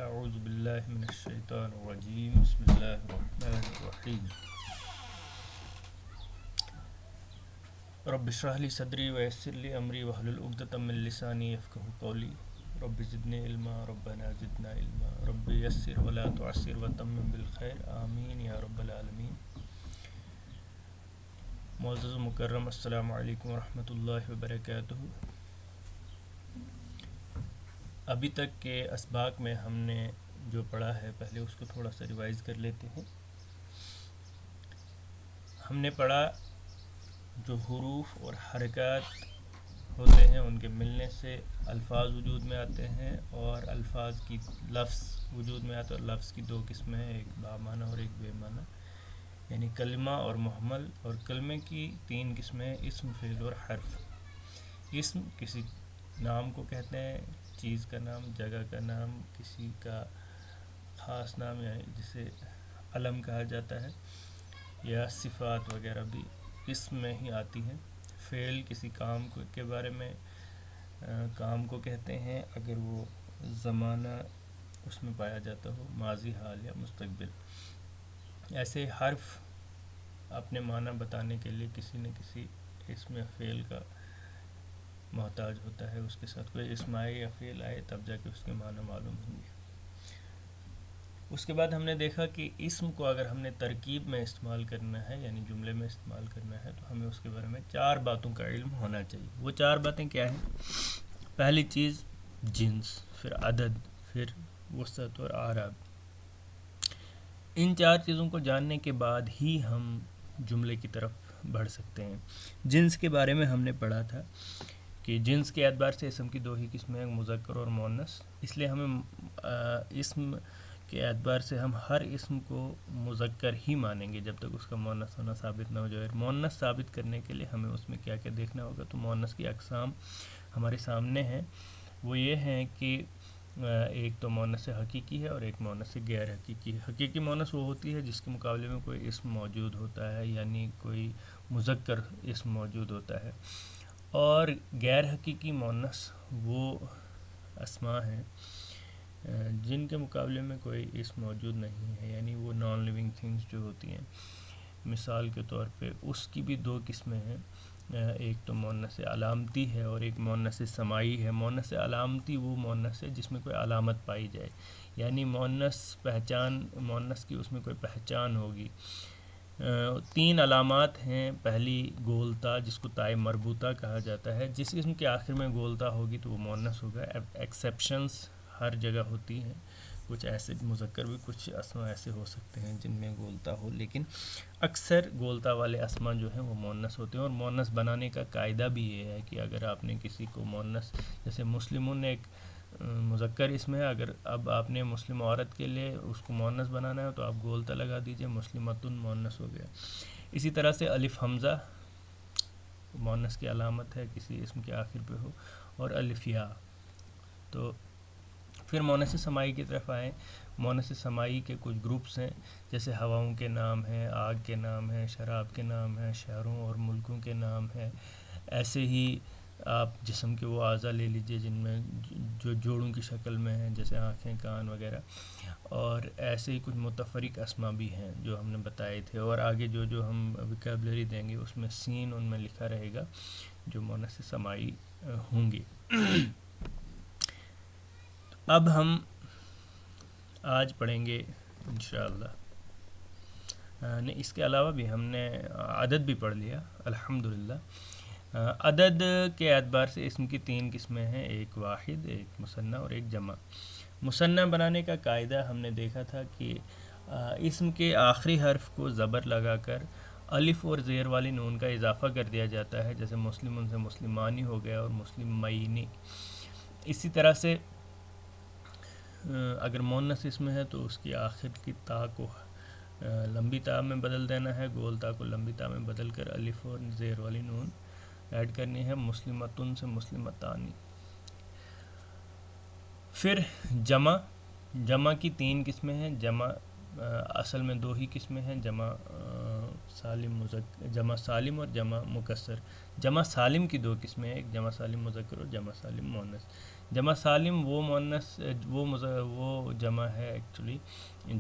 اعوذ باللہ من الشیطان الرجیم بسم اللہ الرحمن الرحیم رب اشرح لی صدری ویسر لی امری واحلل عقدۃ من لسانی یفقهوا قولی رب زدنی علما ربنا زدنا علما رب یسر ولا تعسر وتمم بالخیر آمین یا رب العالمین۔ معزز و مکرم السلام علیکم ورحمۃ اللہ وبرکاتہ۔ ابھی تک کے اسباق میں ہم نے جو پڑھا ہے پہلے اس کو تھوڑا سا ریوائز کر لیتے ہیں۔ ہم نے پڑھا جو حروف اور حرکات ہوتے ہیں ان کے ملنے سے الفاظ وجود میں آتے ہیں اور الفاظ کی لفظ وجود میں آتے ہیں، اور لفظ کی دو قسمیں ہیں، ایک بامعنی اور ایک بے معنی، یعنی کلمہ اور محمل، اور کلمے کی تین قسمیں ہیں، اسم، فعل اور حرف۔ اسم کسی نام کو کہتے ہیں، چیز کا نام، جگہ کا نام، کسی کا خاص نام، یعنی جسے علم کہا جاتا ہے، یا صفات وغیرہ بھی اسم میں ہی آتی ہیں۔ فعل کسی کام کے بارے میں کام کو کہتے ہیں اگر وہ زمانہ اس میں پایا جاتا ہو، ماضی، حال یا مستقبل۔ ایسے حرف اپنے معنی بتانے کے لیے کسی نہ کسی اسم یا فعل کا محتاج ہوتا ہے، اس کے ساتھ کوئی اسم آئے یا فعل آئے تب جا کے اس کے معنی معلوم ہوں گے۔ اس کے بعد ہم نے دیکھا کہ اسم کو اگر ہم نے ترکیب میں استعمال کرنا ہے، یعنی جملے میں استعمال کرنا ہے، تو ہمیں اس کے بارے میں 4 باتوں کا علم ہونا چاہیے۔ وہ 4 باتیں کیا ہیں؟ پہلی چیز جنس، پھر عدد، پھر وسعت اور اعراب۔ ان 4 چیزوں کو جاننے کے بعد ہی ہم جملے کی طرف بڑھ سکتے ہیں۔ جنس کے بارے میں ہم نے پڑھا تھا کہ جنس کے اعتبار سے اسم کی 2 ہی قسمیں ہیں، مذکر اور مؤنث، اس لیے ہمیں اسم کے اعتبار سے ہم ہر اسم کو مذکر ہی مانیں گے جب تک اس کا مؤنث ہونا ثابت نہ ہو جائے۔ مؤنث ثابت کرنے کے لیے ہمیں اس میں کیا کیا دیکھنا ہوگا، تو مؤنث کی اقسام ہمارے سامنے ہیں۔ وہ یہ ہیں کہ ایک تو مؤنث حقیقی ہے اور ایک مؤنث غیر حقیقی ہے۔ حقیقی مؤنث وہ ہوتی ہے جس کے مقابلے میں کوئی اسم موجود ہوتا ہے، یعنی کوئی مذکر اسم موجود ہوتا ہے، اور غیر حقیقی مؤنث وہ اسماء ہیں جن کے مقابلے میں کوئی اسم موجود نہیں ہے، یعنی وہ نان لیونگ تھنگز جو ہوتی ہیں۔ مثال کے طور پہ اس کی بھی 2 قسمیں ہیں، ایک تو مؤنث علامتی ہے اور ایک مؤنث سماعی ہے۔ مؤنث علامتی وہ مؤنث ہے جس میں کوئی علامت پائی جائے، یعنی مؤنث کی اس میں کوئی پہچان ہوگی۔ 3 علامات ہیں۔ پہلی گولتا، جس کو تائے مربوطہ کہا جاتا ہے، جس اسم کے آخر میں گولتا ہوگی تو وہ مؤنث ہوگا۔ ایکسیپشنز ہر جگہ ہوتی ہیں، کچھ ایسے مذکر بھی، کچھ اسماء ایسے ہو سکتے ہیں جن میں گولتا ہو، لیکن اکثر گولتا والے اسماء جو ہیں وہ مؤنث ہوتے ہیں۔ اور مؤنث بنانے کا قاعدہ بھی یہ ہے کہ اگر آپ نے کسی کو مؤنث، جیسے مسلمون ایک مذکر اسم ہے، اگر اب آپ نے مسلم عورت کے لیے اس کو مؤنث بنانا ہے تو آپ گولتا لگا دیجئے، مسلمتن مؤنث ہو گیا۔ اسی طرح سے الف حمزہ مؤنث کی علامت ہے، کسی اسم کے آخر پہ ہو، اور الف یا۔ تو پھر مؤنث سماعی کی طرف آئیں۔ مؤنث سماعی کے کچھ گروپس ہیں، جیسے ہواؤں کے نام ہیں، آگ کے نام ہیں، شراب کے نام ہیں، شہروں اور ملکوں کے نام ہیں۔ ایسے ہی آپ جسم کے وہ اعضاء لے لیجئے جن میں جو جوڑوں کی شکل میں ہیں، جیسے آنکھیں، کان وغیرہ، اور ایسے ہی کچھ متفرق اسماء بھی ہیں جو ہم نے بتائے تھے، اور آگے جو ہم ویکیبلری دیں گے اس میں سین ان میں لکھا رہے گا جو مؤنث سماعی ہوں گے۔ اب ہم آج پڑھیں گے انشاءاللہ، نہیں اس کے علاوہ بھی ہم نے عدد بھی پڑھ لیا الحمدللہ۔ عدد کے اعتبار سے اسم کی 3 قسمیں ہیں، ایک واحد، ایک مثنیٰ اور ایک جمع۔ مثنیٰ بنانے کا قاعدہ ہم نے دیکھا تھا کہ اسم کے آخری حرف کو زبر لگا کر الف اور زیر والی نون کا اضافہ کر دیا جاتا ہے، جیسے مسلمون سے مسلمانی ہو گیا اور مسلمینی۔ اسی طرح سے اگر مؤنث اسم ہے تو اس کی آخر کی تا کو لمبی تا میں بدل دینا ہے، گول تا کو لمبی تا میں بدل کر الف اور زیر والی نون ایڈ کرنی ہے، مسلمتن سے مسلمتانی۔ پھر جمع کی 3 قسمیں ہیں۔ جمع اصل میں 2 ہی قسمیں ہیں، جمع جمع سالم اور جمع مکسر. جمع سالم کی 2 قسمیں ہیں، ایک جمع سالم مذکر اور جمع سالم مؤنث. جمع سالم وہ جمع ہے ایکچولی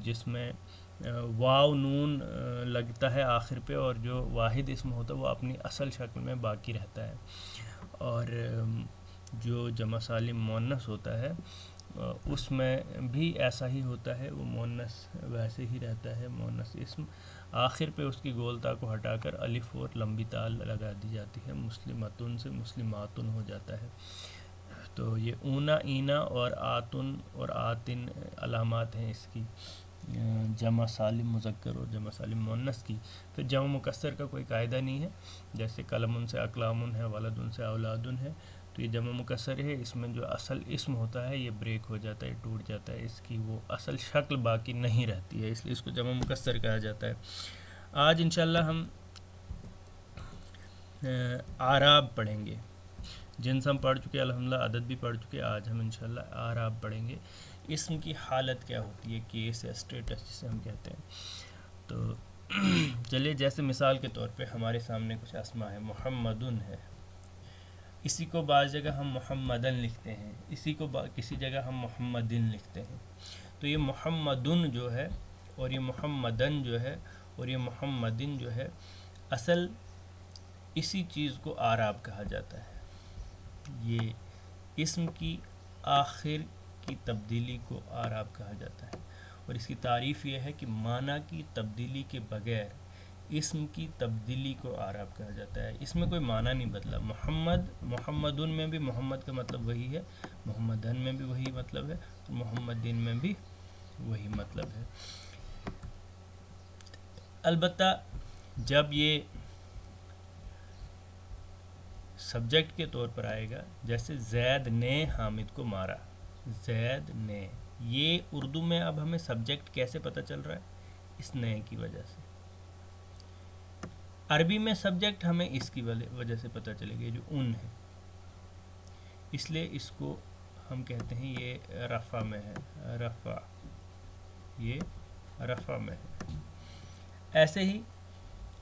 جس میں واو نون لگتا ہے آخر پہ، اور جو واحد اسم ہوتا ہے وہ اپنی اصل شکل میں باقی رہتا ہے. اور جو جمع سالم مؤنث ہوتا ہے اس میں بھی ایسا ہی ہوتا ہے، وہ مؤنث ویسے ہی رہتا ہے، مؤنث اسم آخر پہ اس کی گولتا کو ہٹا کر الف اور لمبی تال لگا دی جاتی ہے، مسلمتن سے مسلماتن ہو جاتا ہے. تو یہ اونا اینا اور آتن اور آتن علامات ہیں اس کی جمع سالم مذکر اور جمع سالم مؤنث کی. پھر جمع مکسر کا کوئی قاعدہ نہیں ہے، جیسے قلم سے اقلام ہے، ولد سے اولاد ہے، تو یہ جمع مکسر ہے. اس میں جو اصل اسم ہوتا ہے یہ بریک ہو جاتا ہے، ٹوٹ جاتا ہے، اس کی وہ اصل شکل باقی نہیں رہتی ہے، اس لیے اس کو جمع مکسر کہا جاتا ہے. آج انشاءاللہ ہم اعراب پڑھیں گے. جنس ہم پڑھ چکے، الحمدللہ عدد بھی پڑھ چکے. آج ہم انشاءاللہ اعراب پڑھیں گے. اسم کی حالت کیا ہوتی ہے، کیس یا اسٹیٹس جسے ہم کہتے ہیں. تو چلیے، جیسے مثال کے طور پہ ہمارے سامنے کچھ اسما ہے. محمدن ہے، اسی کو بعض جگہ ہم محمدن لکھتے ہیں، اسی کو کسی جگہ ہم محمدن لکھتے ہیں. تو یہ محمدن جو ہے اور یہ محمدن جو ہے اور یہ محمدن جو ہے، اصل اسی چیز کو اعراب کہا جاتا ہے. یہ اسم کی آخر کی تبدیلی کو اعراب کہا جاتا ہے، اور اس کی تعریف یہ ہے کہ معنی کی تبدیلی کے بغیر اسم کی تبدیلی کو اعراب کہا جاتا ہے. اس میں کوئی معنی نہیں بدلا. محمدن میں بھی محمد کا مطلب وہی ہے، محمدن میں بھی وہی مطلب ہے، اور محمدین میں بھی وہی مطلب ہے. البتہ جب یہ سبجیکٹ کے طور پر آئے گا، جیسے زید نے حامد کو مارا، زید نے، یہ اردو میں اب ہمیں سبجیکٹ کیسے پتہ چل رہا ہے؟ اس نے کی وجہ سے. عربی میں سبجیکٹ ہمیں اس کی وجہ سے پتہ چلے گا، جو ان ہے، اس لیے اس کو ہم کہتے ہیں یہ رفع میں ہے، رفع، یہ رفع میں ہے. ایسے ہی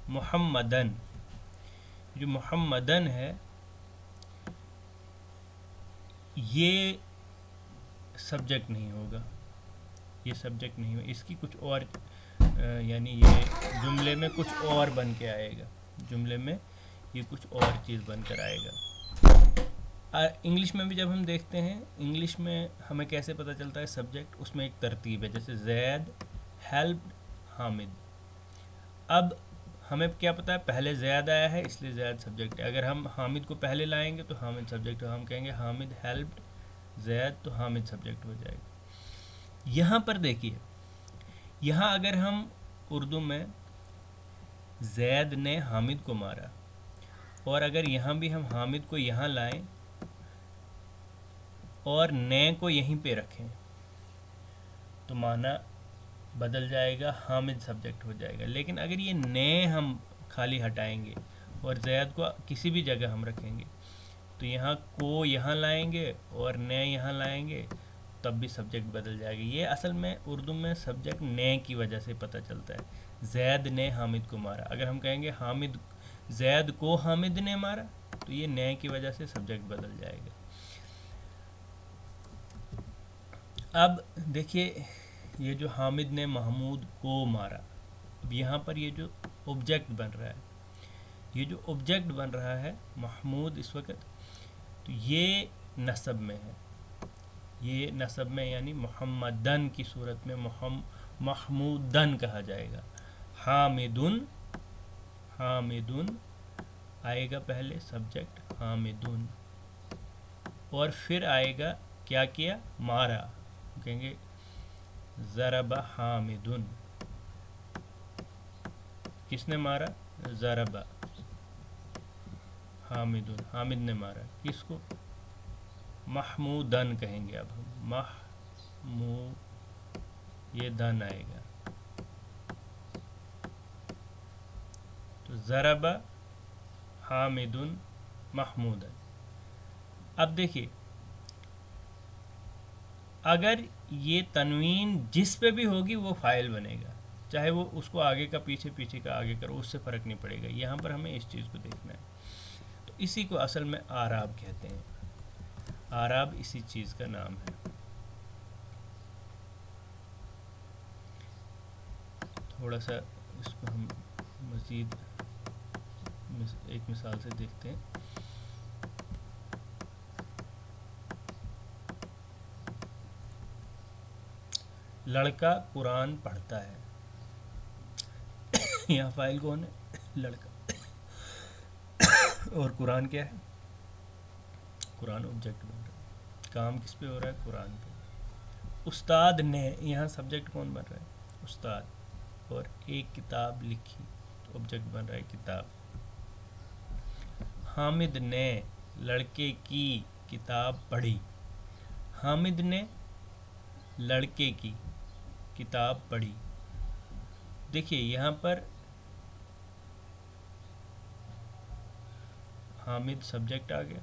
محمدن، جو محمدن ہے یہ سبجیکٹ نہیں ہوگا، یہ سبجیکٹ نہیں ہوگا، اس کی کچھ اور یعنی یہ جملے میں کچھ اور بن کے آئے گا، جملے میں یہ کچھ اور چیز بن کر آئے گا. انگلش میں بھی جب ہم دیکھتے ہیں، انگلش میں ہمیں کیسے پتہ چلتا ہے سبجیکٹ؟ اس میں ایک ترتیب ہے، جیسے زید ہیلپڈ حامد. اب ہمیں کیا پتہ ہے؟ پہلے زید آیا ہے اس لیے زید سبجیکٹ ہے. اگر ہم حامد کو پہلے لائیں گے تو حامد سبجیکٹ ہے. ہم کہیں گے حامد ہیلپڈ زید، تو حامد سبجیکٹ ہو جائے گا. یہاں پر دیکھیے، یہاں اگر ہم اردو میں زید نے حامد کو مارا، اور اگر یہاں بھی ہم حامد کو یہاں لائیں اور نے کو یہیں پہ رکھیں تو معنی بدل جائے گا، حامد سبجیکٹ ہو جائے گا. لیکن اگر یہ نے ہم خالی ہٹائیں گے اور زید کو کسی بھی جگہ ہم رکھیں گے تو یہاں کو یہاں لائیں گے اور نے یہاں لائیں گے تب بھی سبجیکٹ بدل جائے گا. یہ اصل میں اردو میں سبجیکٹ نے کی وجہ سے پتہ چلتا ہے. زید نے حامد کو مارا، اگر ہم کہیں گے حامد زید کو حامد نے مارا تو یہ نے کی وجہ سے سبجیکٹ بدل جائے گا. اب دیکھیے، یہ جو حامد نے محمود کو مارا، اب یہاں پر یہ جو آبجیکٹ بن رہا ہے، یہ جو آبجیکٹ بن رہا ہے محمود اس وقت، تو یہ نسب میں ہے، یہ نسب میں یعنی محمدن کی صورت میں محمودن کہا جائے گا. حامدن، حامدن آئے گا پہلے سبجیکٹ حامدن، اور پھر آئے گا کیا کیا؟ مارا. کہیں گے ضرب حامدن، کس نے مارا؟ ضرب حامدن، حامد نے مارا. کس کو؟ محمودن کہیں گے. اب ہم یہ دن آئے گا تو ضرب حامدن محمودن. اب دیکھیے، اگر یہ تنوین جس پہ بھی ہوگی وہ فاعل بنے گا، چاہے وہ اس کو آگے کا پیچھے، پیچھے کا آگے کرو، اس سے فرق نہیں پڑے گا. یہاں پر ہمیں اس چیز کو دیکھنا ہے. تو اسی کو اصل میں آراب کہتے ہیں. آراب اسی چیز کا نام ہے. تھوڑا سا اس کو ہم مزید ایک مثال سے دیکھتے ہیں. لڑکا قرآن پڑھتا ہے. یہاں فاعل کون ہے؟ لڑکا. اور قرآن کیا ہے؟ قرآن آبجیکٹ بن رہا ہے. کام کس پہ ہو رہا ہے؟ قرآن پہ. استاد نے، یہاں سبجیکٹ کون بن رہا ہے؟ استاد. اور ایک کتاب لکھی تو آبجیکٹ بن رہا ہے کتاب. حامد نے لڑکے کی کتاب پڑھی. حامد نے لڑکے کی کتاب پڑھی. دیکھیے یہاں پر حامد سبجیکٹ آ گیا،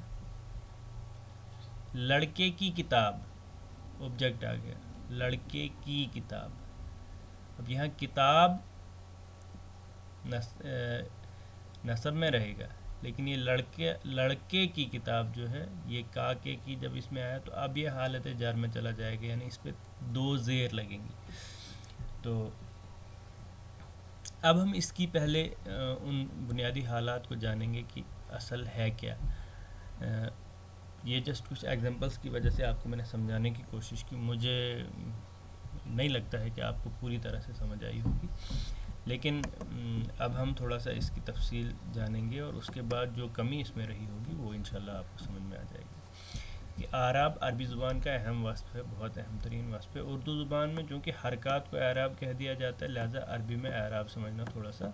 لڑکے کی کتاب آبجیکٹ آ گیا، لڑکے کی کتاب. اب یہاں کتاب نصب میں رہے گا، لیکن یہ لڑکے کی کتاب جو ہے، یہ کاکے کی جب اس میں آیا تو اب یہ حالت جر میں چلا جائے گا، یعنی اس پہ دو زیر لگیں گی. تو اب ہم اس کی پہلے ان بنیادی حالات کو جانیں گے کہ اصل ہے کیا. یہ جسٹ کچھ ایگزامپلس کی وجہ سے آپ کو میں نے سمجھانے کی کوشش کی. مجھے نہیں لگتا ہے کہ آپ کو پوری طرح سے سمجھ آئی ہوگی، لیکن اب ہم تھوڑا سا اس کی تفصیل جانیں گے، اور اس کے بعد جو کمی اس میں رہی ہوگی وہ انشاءاللہ آپ کو سمجھ میں آ جائے گی. کہ اعراب عربی زبان کا اہم وصف ہے، بہت اہم ترین وصف ہے. اردو زبان میں چونکہ حرکات کو اعراب کہہ دیا جاتا ہے، لہذا عربی میں اعراب سمجھنا تھوڑا سا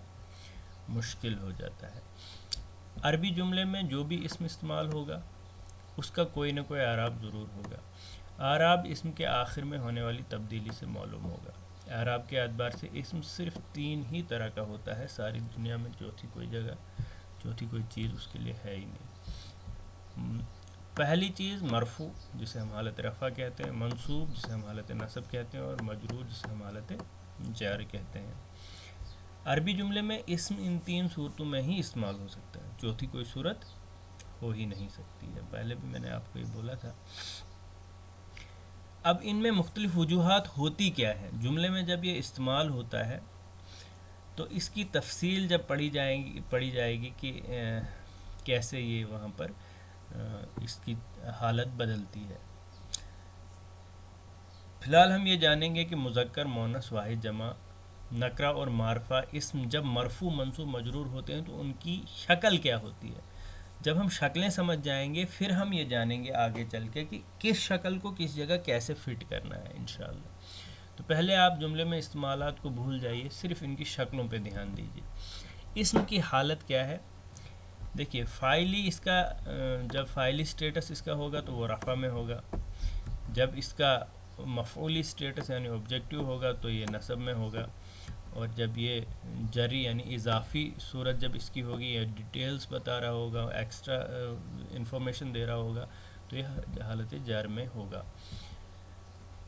مشکل ہو جاتا ہے. عربی جملے میں جو بھی اسم استعمال ہوگا اس کا کوئی نہ کوئی اعراب ضرور ہوگا. اعراب اسم کے آخر میں ہونے والی تبدیلی سے معلوم ہوگا. اعراب کے اعتبار سے اسم صرف 3 ہی طرح کا ہوتا ہے، ساری دنیا میں چوتھی کوئی چیز اس کے لیے ہے ہی نہیں. پہلی چیز مرفوع، جسے ہم حالت رفع کہتے ہیں، منصوب جسے ہم حالت نصب کہتے ہیں، اور مجرور جسے ہم حالت جر کہتے ہیں. عربی جملے میں اسم ان 3 صورتوں میں ہی استعمال ہو سکتا ہے، چوتھی کوئی صورت ہو ہی نہیں سکتی ہے. پہلے بھی میں نے آپ کو یہ بولا تھا. اب ان میں مختلف وجوہات ہوتی کیا ہے؟ جملے میں جب یہ استعمال ہوتا ہے تو اس کی تفصیل جب پڑھی جائے گی کہ کیسے یہ وہاں پر اس کی حالت بدلتی ہے. فی الحال ہم یہ جانیں گے کہ مذکر، مؤنث، واحد، جمع، نکرہ اور معرفہ اسم جب مرفوع، منصوب، مجرور ہوتے ہیں تو ان کی شکل کیا ہوتی ہے. جب ہم شکلیں سمجھ جائیں گے پھر ہم یہ جانیں گے آگے چل کے کہ کس شکل کو کس جگہ کیسے فٹ کرنا ہے انشاءاللہ. تو پہلے آپ جملے میں استعمالات کو بھول جائیے، صرف ان کی شکلوں پہ دھیان دیجیے. اسم کی حالت کیا ہے؟ دیکھیے فاعلی، اس کا جب فاعلی سٹیٹس اس کا ہوگا تو وہ رفع میں ہوگا. جب اس کا مفعولی سٹیٹس یعنی آبجیکٹیو ہوگا تو یہ نصب میں ہوگا. اور جب یہ جری یعنی اضافی صورت جب اس کی ہوگی، یا ڈیٹیلز بتا رہا ہوگا، ایکسٹرا انفارمیشن دے رہا ہوگا، تو یہ حالت جر میں ہوگا.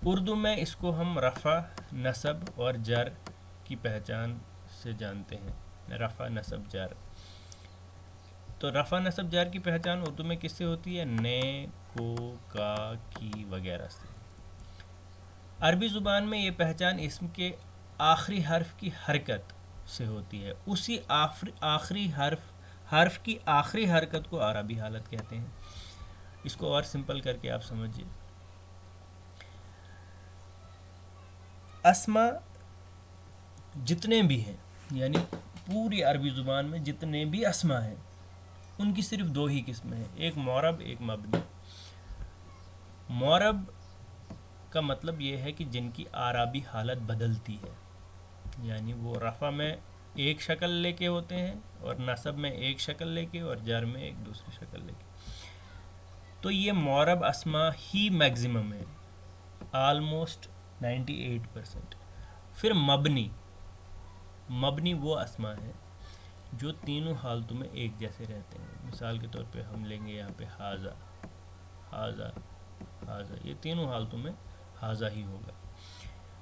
اردو میں اس کو ہم رفع، نصب اور جر کی پہچان سے جانتے ہیں. رفع، نصب، جر. تو رفع، نصب، جر کی پہچان اردو میں کس سے ہوتی ہے؟ نے، کو، کا، کی وغیرہ سے. عربی زبان میں یہ پہچان اسم کے آخری حرف کی حرکت سے ہوتی ہے. اسی آخری حرف کی آخری حرکت کو عربی حالت کہتے ہیں. اس کو اور سمپل کر کے آپ سمجھیے. اسما جتنے بھی ہیں، یعنی پوری عربی زبان میں جتنے بھی اسما ہیں ان کی صرف 2 ہی قسمیں ہیں، ایک معرب، ایک مبنی. معرب کا مطلب یہ ہے کہ جن کی اعرابی حالت بدلتی ہے، یعنی وہ رفع میں ایک شکل لے کے ہوتے ہیں، اور نصب میں ایک شکل لے کے، اور جر میں ایک دوسری شکل لے کے. تو یہ معرب اسما ہی میگزیمم ہے، آلموسٹ 98%. پھر مبنی وہ اسما ہے جو تینوں حالتوں میں ایک جیسے رہتے ہیں. مثال کے طور پہ ہم لیں گے یہاں پہ حاذا، حاذا، حاذا، یہ تینوں حالتوں میں حاذا ہی ہوگا.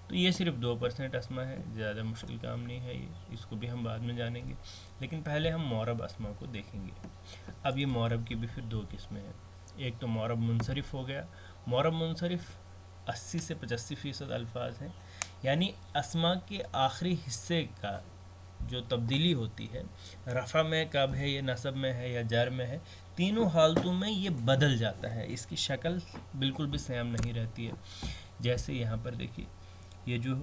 تو یہ صرف 2% اسما ہے، زیادہ مشکل کام نہیں ہے یہ، اس کو بھی ہم بعد میں جانیں گے، لیکن پہلے ہم معرب اسما کو دیکھیں گے۔ اب یہ معرب کی بھی پھر 2 قسمیں ہیں، ایک تو معرب منصرف ہو گیا۔ معرب منصرف 80 سے 85% الفاظ ہیں، یعنی اسما کے آخری حصے کا جو تبدیلی ہوتی ہے، رفع میں کب ہے، یہ نصب میں ہے یا جر میں ہے، تینوں حالتوں میں یہ بدل جاتا ہے، اس کی شکل بالکل بھی سیم نہیں رہتی ہے۔ جیسے یہاں پر دیکھیے، یہ جو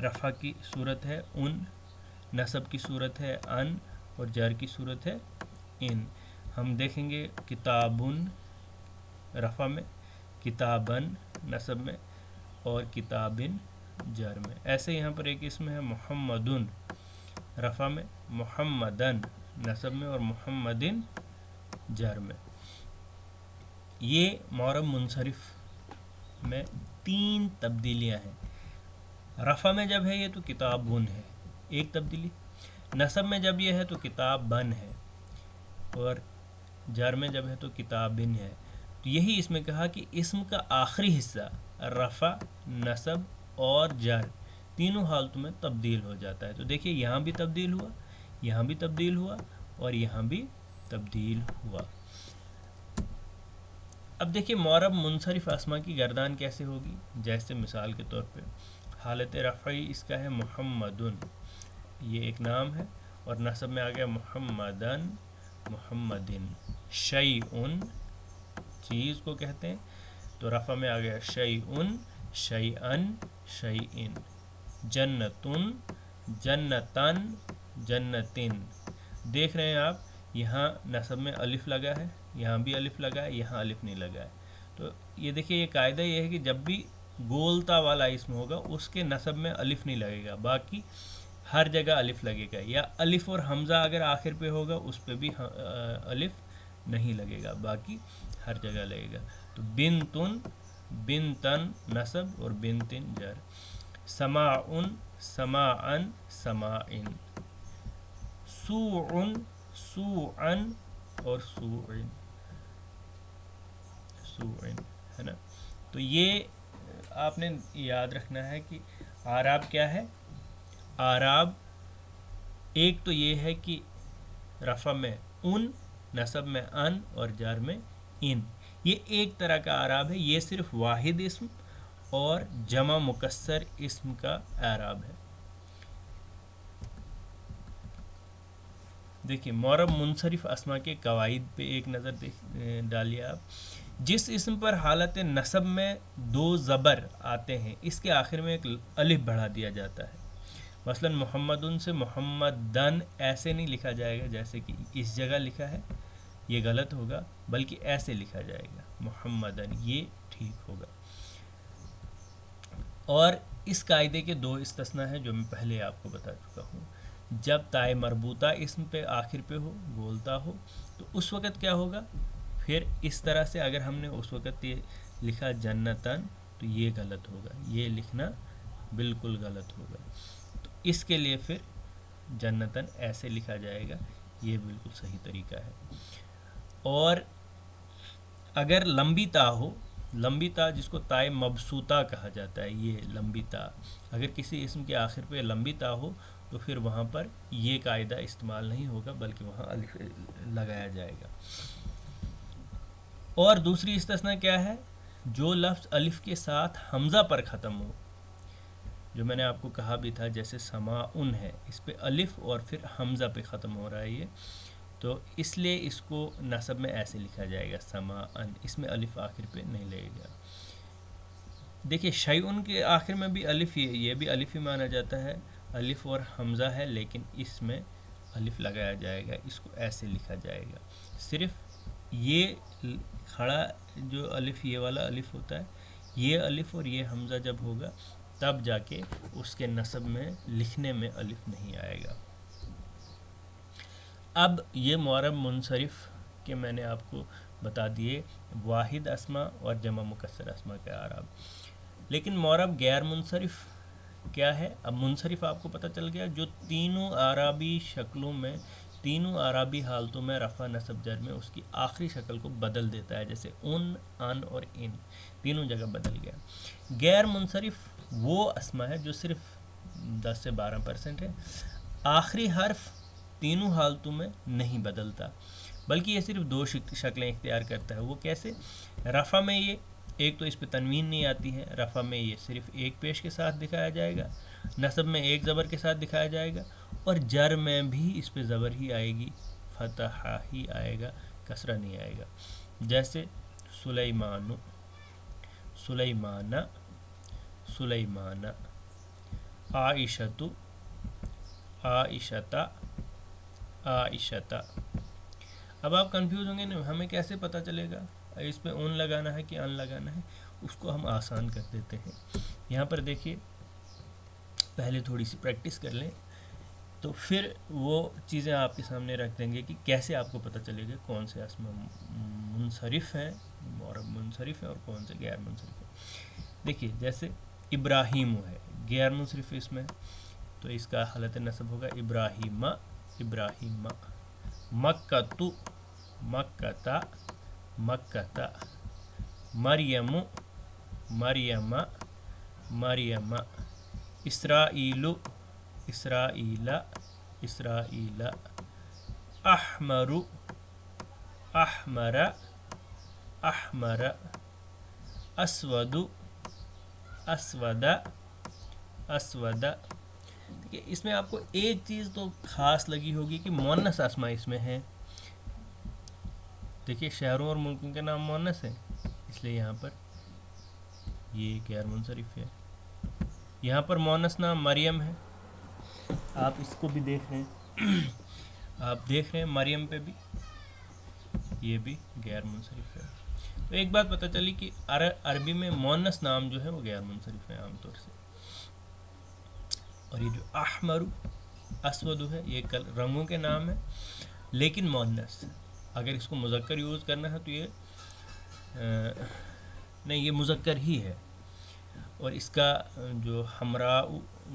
رفع کی صورت ہے ان، نصب کی صورت ہے ان، اور جر کی صورت ہے ان۔ ہم دیکھیں گے کتابن رفع میں، کتابن نصب میں، اور کتابن جر میں۔ ایسے یہاں پر ایک اسم ہے محمدن رفع میں، محمدن نصب میں، اور محمدن جر میں۔ یہ معرب منصرف میں 3 تبدیلیاں ہیں۔ رفع میں جب ہے یہ تو کتابن ہے، ایک تبدیلی، نصب میں جب یہ ہے تو کتابن ہے، اور جر میں جب ہے تو کتابن ہے۔ تو یہی اس میں کہا کہ اسم کا آخری حصہ رفع، نصب اور جر تینوں حالتوں میں تبدیل ہو جاتا ہے۔ تو دیکھیے یہاں بھی تبدیل ہوا، یہاں بھی تبدیل ہوا، اور یہاں بھی تبدیل ہوا۔ اب دیکھیے معرب منصرف اسما کی گردان کیسے ہوگی، جیسے مثال کے طور پہ حالت رفعی اس کا ہے محمدن، یہ ایک نام ہے، اور نصب میں آ گیا محمدن، محمدن۔ شیئن چیز کو کہتے ہیں، تو رفع میں آ گیا شیئن، شیئن، شیئن۔ جنتن، جنتن، جنتن۔ دیکھ رہے ہیں آپ یہاں نصب میں الف لگا ہے، یہاں بھی الف لگا ہے، یہاں الف نہیں لگا ہے۔ تو یہ دیکھیے یہ قاعدہ یہ ہے کہ جب بھی گولتا والا اسم ہوگا اس کے نصب میں الف نہیں لگے گا، باقی ہر جگہ الف لگے گا، یا الف اور حمزہ اگر آخر پہ ہوگا اس پہ بھی الف نہیں لگے گا، باقی ہر جگہ لگے گا۔ تو بنتن، بنتن نصب اور بنتن جر۔ سماعن، سماعن، سماعن۔ سوعن، سوعن اور سوعن، سوعن، ہے نا۔ تو یہ آپ نے یاد رکھنا ہے کہ اعراب کیا ہے۔ اعراب ایک تو یہ ہے کہ رفع میں ان، نصب میں ان، اور جر میں ان، یہ ایک طرح کا اعراب ہے، یہ صرف واحد اسم اور جمع مکسر اسم کا اعراب ہے۔ دیکھیے معرب منصرف اسما کے قواعد پہ ایک نظر ڈالیے آپ۔ جس اسم پر حالت نصب میں 2 زبر آتے ہیں اس کے آخر میں ایک الف بڑھا دیا جاتا ہے۔ مثلا محمدن سے محمدن ایسے نہیں لکھا جائے گا جیسے کہ اس جگہ لکھا ہے، یہ غلط ہوگا، بلکہ ایسے لکھا جائے گا محمدن، یہ ٹھیک ہوگا۔ اور اس قاعدے کے 2 استثناء ہیں جو میں پہلے آپ کو بتا چکا ہوں۔ جب تائے مربوطہ اسم پہ آخر پہ ہو، بولتا ہو، تو اس وقت کیا ہوگا، پھر اس طرح سے اگر ہم نے اس وقت یہ لکھا جنتن تو یہ غلط ہوگا، یہ لکھنا بالکل غلط ہوگا۔ تو اس کے لیے پھر جنتن ایسے لکھا جائے گا، یہ بالکل صحیح طریقہ ہے۔ اور اگر لمبی تا ہو، لمبی تا جس کو تائے مبسوطہ کہا جاتا ہے، یہ لمبی تا، اگر کسی اسم کے آخر پہ لمبی تا ہو تو پھر وہاں پر یہ قاعدہ استعمال نہیں ہوگا، بلکہ وہاں الف لگایا جائے گا۔ اور دوسری استثناء کیا ہے، جو لفظ الف کے ساتھ حمزہ پر ختم ہو، جو میں نے آپ کو کہا بھی تھا جیسے سماعن ہے، اس پہ الف اور پھر حمزہ پہ ختم ہو رہا ہے یہ، تو اس لیے اس کو نصب میں ایسے لکھا جائے گا سماعن، اس میں الف آخر پہ نہیں لگے گا۔ دیکھیے شیئن کے آخر میں بھی الف، یہ بھی الف ہی مانا جاتا ہے، الف اور حمزہ ہے، لیکن اس میں الف لگایا جائے گا، اس کو ایسے لکھا جائے گا۔ صرف یہ کھڑا جو الف، یہ والا الف ہوتا ہے، یہ الف اور یہ حمزہ جب ہوگا تب جا کے اس کے نصب میں لکھنے میں الف نہیں آئے گا۔ اب یہ معرب منصرف کے میں نے آپ کو بتا دیے واحد اسما اور جمع مکسر اسما کے اعراب، لیکن معرب غیر منصرف کیا ہے؟ اب منصرف آپ کو پتہ چل گیا، جو تینوں اعرابی شکلوں میں، تینوں اعرابی حالتوں میں رفع، نصب، جر میں اس کی آخری شکل کو بدل دیتا ہے، جیسے ان، اور ان تینوں جگہ بدل گیا۔ غیر منصرف وہ اسما ہے جو صرف 10 سے 12% ہے. آخری حرف تینوں حالتوں میں نہیں بدلتا بلکہ یہ صرف 2 شکلیں اختیار کرتا ہے. وہ کیسے؟ رفع میں یہ ایک تو اس پہ تنوین نہیں آتی ہے، رفع میں یہ صرف ایک پیش کے ساتھ دکھایا جائے گا، نصب میں ایک زبر کے ساتھ دکھایا جائے گا، اور جر میں بھی اس پہ زبر ہی آئے گی، فتح ہی آئے گا، کسرہ نہیں آئے گا. جیسے سلیمان، سلیمان، سلیمان. عائشۃ، عائشۃ، عائشۃ. اب آپ کنفیوز ہوں گے نا، ہمیں کیسے پتہ چلے گا اس پہ اون لگانا ہے کہ ان لگانا ہے؟ اس کو ہم آسان کر دیتے ہیں. یہاں پر دیکھیے، پہلے تھوڑی سی پریکٹس کر لیں تو پھر وہ چیزیں آپ کے سامنے رکھ دیں گے کہ کیسے آپ کو پتہ چلے گا کون سے اسما منصرف ہیں، معرب منصرف ہیں، اور کون سے غیر منصرف ہیں. دیکھیے جیسے ابراہیم ہے، غیر منصرف اسم ہے تو اس کا حالت نصب ہوگا ابراہیم، ابراہیم. مکۃ، مکۃ، مکۃ. مریم، مریم، مریم. اسرائیل، اسرائیل، اسرائیل. احمر، احمر، احمر. اسود، اسود، اسود. دیکھیے اس میں آپ کو ایک چیز تو خاص لگی ہوگی کہ مؤنث اسما اس میں ہیں. دیکھیے شہروں اور ملکوں کے نام مؤنث ہیں، اس لیے یہاں پر یہ غیر منصرف ہے. یہاں پر مؤنث نام مریم ہے، آپ اس کو بھی دیکھ رہے ہیں، آپ دیکھ رہے ہیں مریم پہ بھی یہ بھی غیر منصرف ہے. تو ایک بات پتہ چلی کہ عربی میں مؤنث نام جو ہے وہ غیر منصرف ہے عام طور سے. اور یہ جو احمر، اسود ہے، یہ رنگوں کے نام ہے لیکن مؤنث. اگر اس کو مذکر یوز کرنا ہے تو یہ نہیں، یہ مذکر ہی ہے. اور اس کا جو حمراء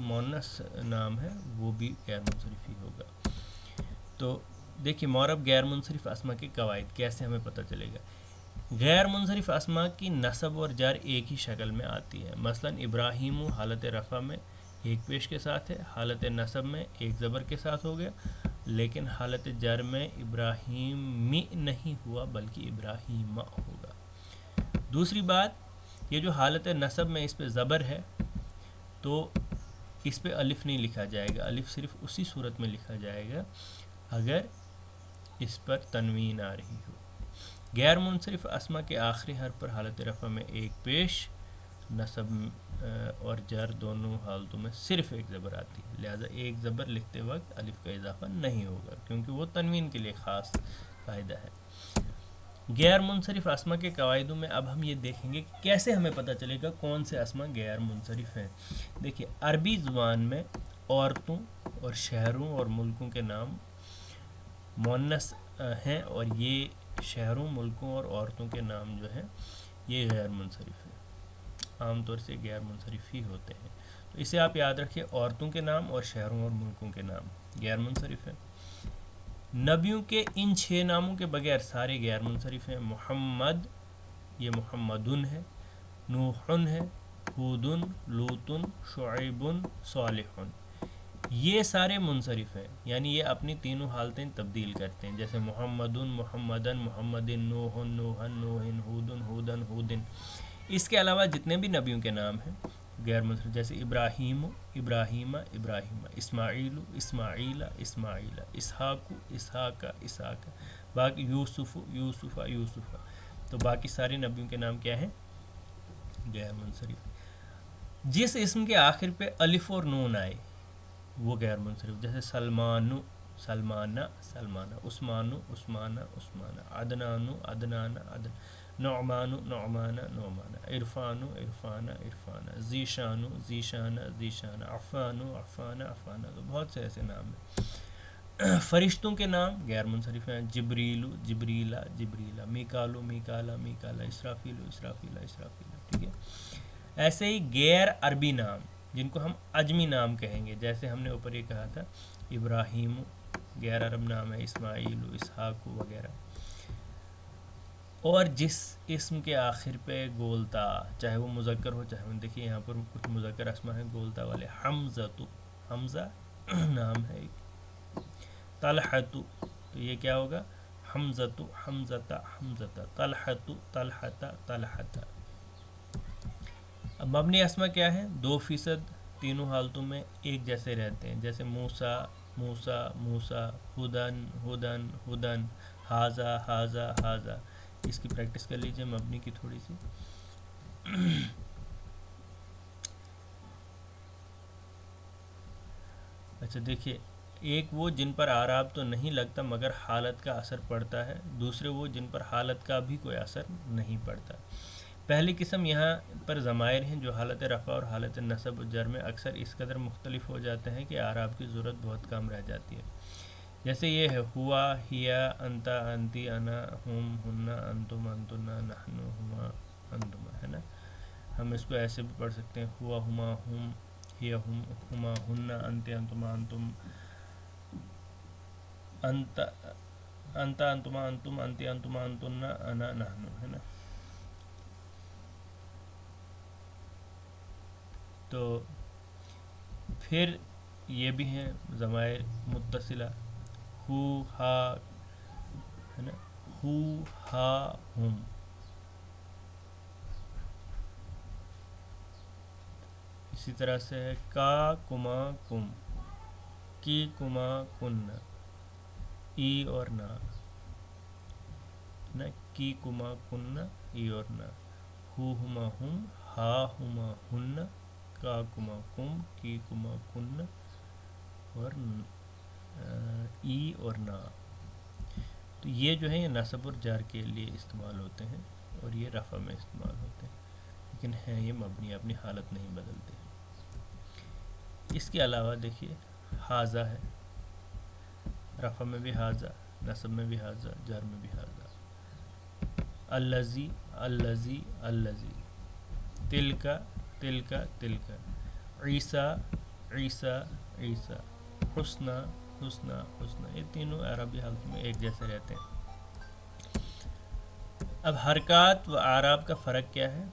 مؤنث نام ہے وہ بھی غیر منصرف ہی ہوگا. تو دیکھیے معرب غیر منصرف اسما کے قواعد کیسے ہمیں پتہ چلے گا. غیر منصرف اسما کی نصب اور جر ایک ہی شکل میں آتی ہے. مثلا ابراہیم حالت رفع میں ایک پیش کے ساتھ ہے، حالت نصب میں ایک زبر کے ساتھ ہو گیا، لیکن حالت جر میں ابراہیمی نہیں ہوا بلکہ ابراہیم ہوگا. دوسری بات، یہ جو حالت نصب میں اس پہ زبر ہے تو اس پہ الف نہیں لکھا جائے گا. الف صرف اسی صورت میں لکھا جائے گا اگر اس پر تنوین آ رہی ہو. غیر منصرف اسما کے آخری حرف پر حالت رفع میں ایک پیش، نصب اور جر دونوں حالتوں میں صرف ایک زبر آتی ہے، لہذا ایک زبر لکھتے وقت الف کا اضافہ نہیں ہوگا کیونکہ وہ تنوین کے لیے خاص قاعدہ ہے. غیر منصرف اسما کے قواعدوں میں اب ہم یہ دیکھیں گے کہ کیسے ہمیں پتہ چلے گا کون سے اسما غیر منصرف ہیں. دیکھیے عربی زبان میں عورتوں اور شہروں اور ملکوں کے نام مؤنث ہیں، اور یہ شہروں، ملکوں اور عورتوں کے نام جو ہیں یہ غیر منصرف ہیں. عام طور سے غیر منصرف ہی ہوتے ہیں. تو اسے آپ یاد رکھیے، عورتوں کے نام اور شہروں اور ملکوں کے نام غیر منصرف ہیں. نبیوں کے ان 6 ناموں کے بغیر سارے غیر منصرف ہیں. محمد، یہ محمدن ہے، نوحن ہے، ہودن، لوتن، شعیبن، صالحن. یہ سارے منصرف ہیں، یعنی یہ اپنی تینوں حالتیں تبدیل کرتے ہیں. جیسے محمدن، محمدن، محمدن، نوحن، نوحن، نوحن، ہودن، ہودن، ہودن. اس کے علاوہ جتنے بھی نبیوں کے نام ہیں غیر منصرف، جیسے ابراہیم، ابراہیم، ابراہیم. اسماعیل، اسماعیل، اسماعیل. اسحاق، اسحاق، اسحاق. باقی یوسف، یوسف، یوسف. تو باقی سارے نبیوں کے نام کیا ہیں؟ غیر منصرف. جس اسم کے آخر پہ الف اور نون آئے وہ غیر منصرف، جیسے سلمان، سلمانہ، سلمانہ. عثمان، عثمانہ، عثمانہ. عدنان، عدنان، عدن. نعمان، نعمان، نعمان. عرفان، عرفان، عرفان. ذیشان، ذیشان، ذیشان. عفان، عفان، عفان. تو بہت سے ایسے نام ہیں. فرشتوں کے نام غیر منصرف ہیں. جبریل، جبریلا، جبریلا. میکالو، میکالا، میکالا. اسرافیل، اسرافیلا، اسرافیلا. ٹھیک ہے. ایسے ہی غیر عربی نام جن کو ہم عجمی نام کہیں گے، جیسے ہم نے اوپر یہ کہا تھا ابراہیم غیر عرب نام ہے، اسماعیل، اسحاق وغیرہ. اور جس اسم کے آخر پہ گولتا، چاہے وہ مذکر ہو چاہے وہ، دیکھیے یہاں پر کچھ مذکر اسما ہیں گولتا والے، حمزہ، حمزہ نام ہے ایک، طلحۃ، تو یہ کیا ہوگا، حمزۃ حمزۃ حمزۃ، طلحۃ طلحۃ طلحۃ۔ اب مبنی اسما کیا ہے، 2% تینوں حالتوں میں ایک جیسے رہتے ہیں، جیسے موسیٰ موسیٰ موسیٰ، ہدن ہدن ہدن، حاذا حاذا حاذا۔ اس کی پریکٹس کر لیجئے مبنی کی تھوڑی سی۔ اچھا دیکھیے، ایک وہ جن پر اعراب تو نہیں لگتا مگر حالت کا اثر پڑتا ہے، دوسرے وہ جن پر حالت کا بھی کوئی اثر نہیں پڑتا۔ پہلی قسم یہاں پر ضمائر ہیں جو حالت رفع اور حالت نصب و جر میں اکثر اس قدر مختلف ہو جاتے ہیں کہ اعراب کی ضرورت بہت کم رہ جاتی ہے، جیسے یہ ہے ہوا، ہیا، انتا، انتی، انا، ہم، ہننا، انتم، انتنا، نحنو، ہما، انتما، ہے نا۔ ہم اس کو ایسے بھی پڑھ سکتے ہیں، ہوا، ہما، ہم، ہیا، ہم، ہما، ہننا، انتے، انتما، انتم، انتا، انتا، انتما، انتم، انتی، انتما، انتنا، انا، نحنو، ہے نا۔ تو پھر یہ بھی ہیں ضمائر متصلہ، ہو، ہا، ہے نا، ہو، ہا، ہم۔ اسی طرح سے ہے کا، کما، کم، کی، کما، کن، ای اور نا، نا، کی، کما، کن، ای اور نا، ہو، ہما، ہم، ہا، ہما، ہن، کا، کما، کم، کی، کما، کن اور ای اور نا۔ تو یہ جو ہے یہ نصب اور جر کے لیے استعمال ہوتے ہیں اور یہ رفع میں استعمال ہوتے ہیں، لیکن ہیں یہ مبنی، اپنی حالت نہیں بدلتے۔ اس کے علاوہ دیکھیے حاذا ہے، رفع میں بھی حاذا، نصب میں بھی حاذا، جر میں بھی حاذا۔ الذی، الذی، الذی، تلک، تلک، تلک، عیسیٰ، عیسیٰ، عیسیٰ، حسنہ، حسنہ، حسنہ۔ یہ تینوں عربی حالت میں ایک جیسے رہتے ہیں۔ اب حرکات و اعراب کا فرق کیا ہے؟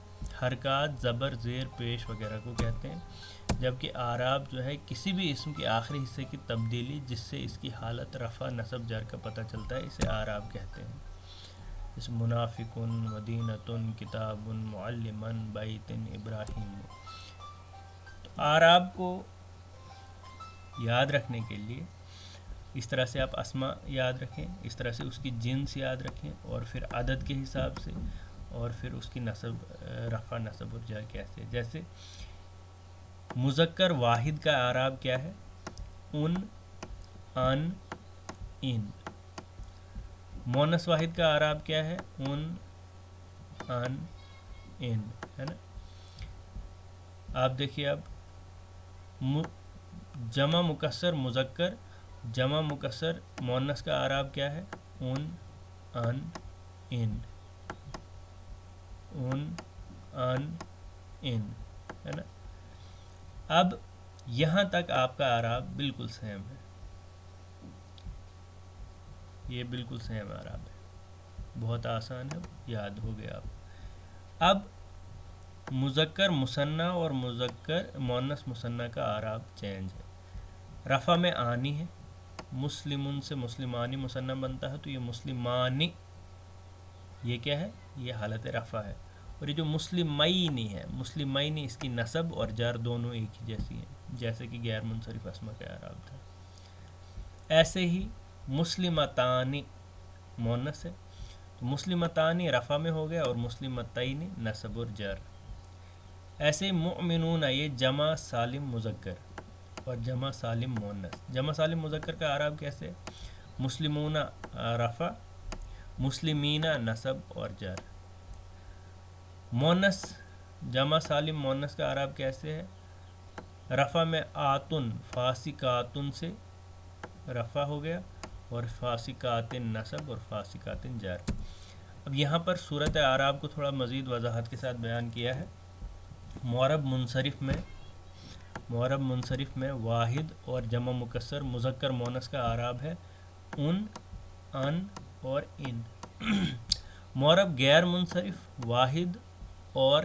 حرکات زبر، زیر، پیش وغیرہ کو کہتے ہیں، جبکہ اعراب جو ہے کسی بھی اسم کے آخری حصے کی تبدیلی جس سے اس کی حالت رفع، نصب، جر کا پتہ چلتا ہے، اسے اعراب کہتے ہیں، جیسے منافقن، مدینۃن، کتابن، معلمن، بیتن، ابراہیم۔ تو اعراب کو یاد رکھنے کے لیے اس طرح سے آپ اسما یاد رکھیں، اس طرح سے اس کی جنس یاد رکھیں، اور پھر عدد کے حساب سے، اور پھر اس کی نصب، رفع، نصب اور جر کیسے، جیسے مذکر واحد کا اعراب کیا ہے، ان، ان، ان۔ مؤنث واحد کا اعراب کیا ہے، ان، ان، ان، ہے نا۔ آپ دیکھیے اب جمع مکسر مذکر، جمع مکسر مؤنث کا اعراب کیا ہے، ان، ان، ان، ان، ان، ان، ہے نا۔ اب یہاں تک آپ کا اعراب بالکل سیم ہے، یہ بالکل سیم اعراب ہے، بہت آسان ہے، یاد ہو گیا آپ۔ اب مذکر مثنیٰ اور مذکر مؤنث مثنیٰ کا اعراب چینج ہے۔ رفع میں آنی ہے، مسلمن سے مسلمانی مثنیٰ بنتا ہے، تو یہ مسلمانی، یہ کیا ہے، یہ حالت رفع ہے۔ اور یہ جو مسلمینی ہے، مسلمینی، اس کی نصب اور جر دونوں ایک ہی جیسی ہیں، جیسے کہ غیر منصرف اسما کا اعراب تھا۔ ایسے ہی مسلمتانی مؤنث ہے، تو مسلمتانی رفع میں ہو گیا اور مسلمتین نصب اور جر۔ ایسے مؤمنون، یہ جمع سالم مذکر اور جمع سالم مؤنث۔ جمع سالم مذکر کا اعراب کیسے، مسلمون رفع، مسلمین نصب اور جر۔ مؤنث جمع سالم مؤنث کا اعراب کیسے ہے، رفع میں آتن، فاسقاتن سے رفع ہو گیا اور فاسقاتن نصب اور فاسقاتن جر۔ اب یہاں پر صورت اعراب کو تھوڑا مزید وضاحت کے ساتھ بیان کیا ہے۔ معرب منصرف میں واحد اور جمع مکسر مذکر مؤنث کا اعراب ہے ان، ان اور ان۔ معرب غیر منصرف واحد اور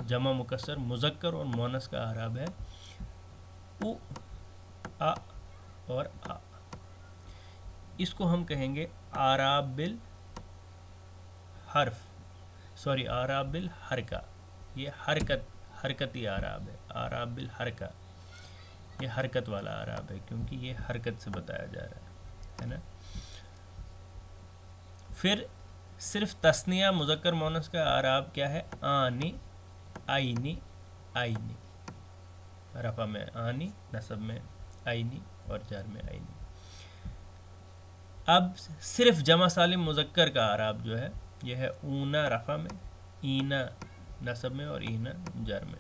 جمع مکسر مذکر اور مونس کا اعراب ہے او، آ اور آ. اس کو ہم کہیں گے اعراب بالحرف، سوری اعراب بالحرکہ. یہ حرکتی اعراب ہے. اعراب بالحرکہ یہ حرکت والا اعراب ہے کیونکہ یہ حرکت سے بتایا جا رہا ہے نا. پھر صرف تثنیہ مذکر مونس کا اعراب کیا ہے؟ آنی، آئینی، آئینی. رفع میں آنی، نصب میں آئینی اور جر میں آئینی. اب صرف جمع سالم مذکر کا اعراب جو ہے یہ ہے اونا رفع میں، اینا نصب میں اور اینا جر میں.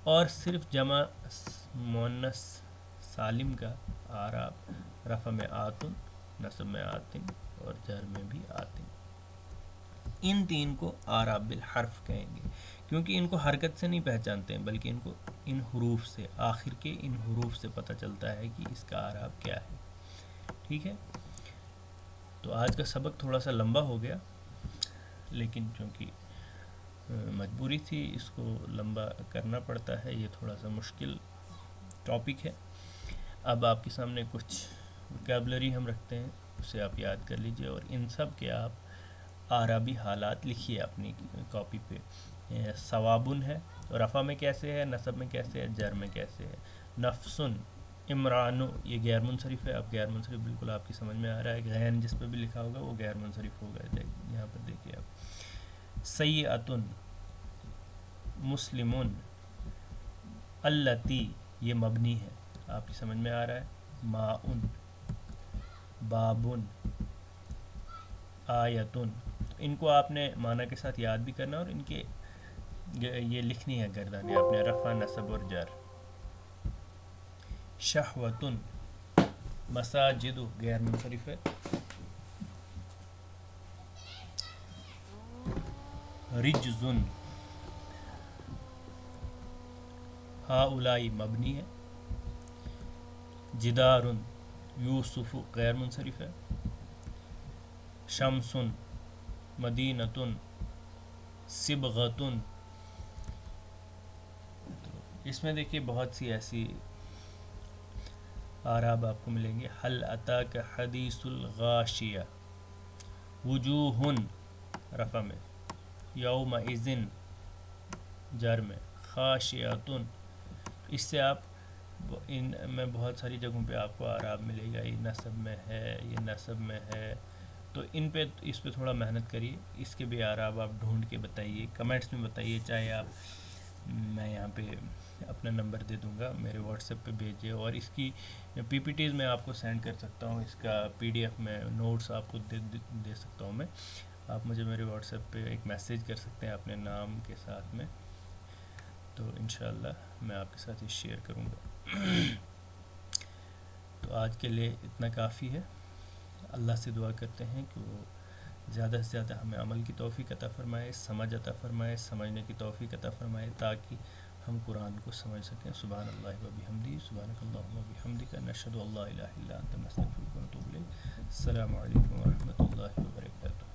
اور صرف جمع مؤنث سالم کا اعراب رفع میں آتن، نصب میں آتن اور جر میں بھی آتن. ان تین کو اعراب بالحرف کہیں گے کیونکہ ان کو حرکت سے نہیں پہچانتے ہیں بلکہ ان کو ان حروف سے، آخر کے ان حروف سے پتہ چلتا ہے کہ اس کا اعراب کیا ہے. ٹھیک ہے، تو آج کا سبق تھوڑا سا لمبا ہو گیا لیکن چونکہ مجبوری تھی اس کو لمبا کرنا پڑتا ہے. یہ تھوڑا سا مشکل ٹاپک ہے. اب آپ کے سامنے کچھ وکیبلری ہم رکھتے ہیں، اسے آپ یاد کر لیجئے اور ان سب کے آپ اعرابی حالات لکھیے اپنی کاپی پہ. ثوابن ہے، رفع میں کیسے ہے، نصب میں کیسے ہے، جر میں کیسے ہے. نفسن، عمرانو یہ غیر منصرف ہے. اب غیر منصرف بالکل آپ کی سمجھ میں آ رہا ہے. غین جس پہ بھی لکھا ہوگا وہ غیر منصرف ہوگا. یہاں پر دیکھیے آپ. سیئتن، مسلمن، اللتی یہ مبنی ہے، آپ کی سمجھ میں آ رہا ہے. ماؤن، بابن، آیتن. ان کو آپ نے معنی کے ساتھ یاد بھی کرنا اور ان کے یہ لکھنی ہے گردانیں آپ نے، رفع نصب اور جر. شہوتن، مساجد غیر منصرف ہے. رجزن، ہاؤلائی مبنی ہے. جدارن، یوسف غیر منصرف ہے. شمسن، مدینتن، صبغتن. اس میں دیکھیے بہت سی ایسی اعراب آپ کو ملیں گے. حل اتاک حدیث الغاشیہ، وجوہن رفع میں، یومئذن جر میں، خاشعتن. اس سے آپ ان میں بہت ساری جگہوں پہ آپ کو اعراب ملے گا. یہ نصب میں ہے، یہ نصب میں ہے، تو اس پہ تھوڑا محنت کریے. اس کے بھی اعراب آپ ڈھونڈ کے بتائیے، کمنٹس میں بتائیے. چاہے آپ میں یہاں پہ اپنا نمبر دے دوں گا، میرے واٹس ایپ پہ بھیجیے اور اس کی پی پی ٹیز میں آپ کو سینڈ کر سکتا ہوں. اس کا پی ڈی ایف میں نوٹس آپ کو دے سکتا ہوں میں. آپ مجھے میرے واٹس ایپ پہ ایک میسیج کر سکتے ہیں اپنے نام کے ساتھ میں، تو انشاءاللہ میں آپ کے ساتھ یہ شیئر کروں گا. تو آج کے لیے اتنا کافی ہے. اللہ سے دعا کرتے ہیں کہ وہ زیادہ سے زیادہ ہمیں عمل کی توفیق عطا فرمائے، سمجھ عطا فرمائے، سمجھنے کی توفیق عطا فرمائے تاکہ ہم قرآن کو سمجھ سکیں. سبحان اللہ و بحمدہ، سبحانک اللہم و بحمدک، نشہد ان لا الہ الا انت، نستغفرک و نتوب الیک. السلام علیکم و رحمۃ اللہ وبرکاتہ.